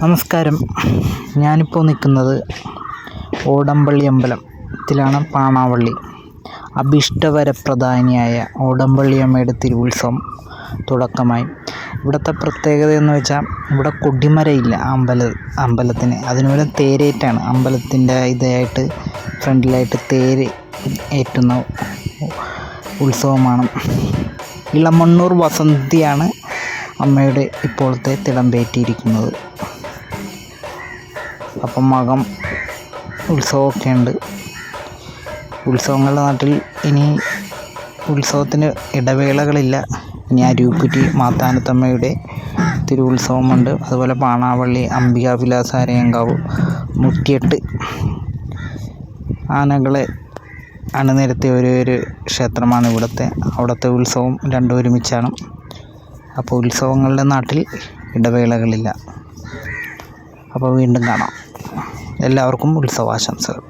നമസ്കാരം. ഞാനിപ്പോൾ നിൽക്കുന്നത് ഓടമ്പള്ളി അമ്പലത്തിലാണ്. പാണാവള്ളി അഭീഷ്ടവരപ്രധാനിയായ ഓടമ്പള്ളിയമ്മയുടെ തിരുവുത്സവം തുടക്കമായി. ഇവിടുത്തെ പ്രത്യേകത എന്ന് വെച്ചാൽ ഇവിടെ കൊടിമരയില്ല അമ്പലത്തിന്. അതിനുപോലെ തേരേറ്റാണ്. അമ്പലത്തിൻ്റെ ഇതായിട്ട് ഫ്രണ്ടിലായിട്ട് തേര് ഏറ്റുന്ന ഉത്സവമാണ്. ഇളമണ്ണൂർ വസന്തിയാണ് അമ്മയുടെ ഇപ്പോഴത്തെ തിടമ്പേറ്റിയിരിക്കുന്നത്. അപ്പം മകം ഉത്സവമൊക്കെ ഉണ്ട്. ഉത്സവങ്ങളുടെ നാട്ടിൽ ഇനി ഉത്സവത്തിന് ഇടവേളകളില്ല. ഇനി അരൂക്കുറ്റി മാത്താനത്തമ്മയുടെ തിരുവുത്സവമുണ്ട്. അതുപോലെ പാണാവള്ളി അംബികാവിലാസാരയങ്കാവ് 108 ആനകളെ അണിനിരത്തിയ ഒരു ക്ഷേത്രമാണ് അവിടുത്തെ ഉത്സവം രണ്ടും ഒരുമിച്ചാണ്. അപ്പോൾ ഉത്സവങ്ങളുടെ നാട്ടിൽ ഇടവേളകളില്ല. അപ്പോൾ വീണ്ടും കാണാം. എല്ലാവർക്കും ഉത്സവാശംസകൾ.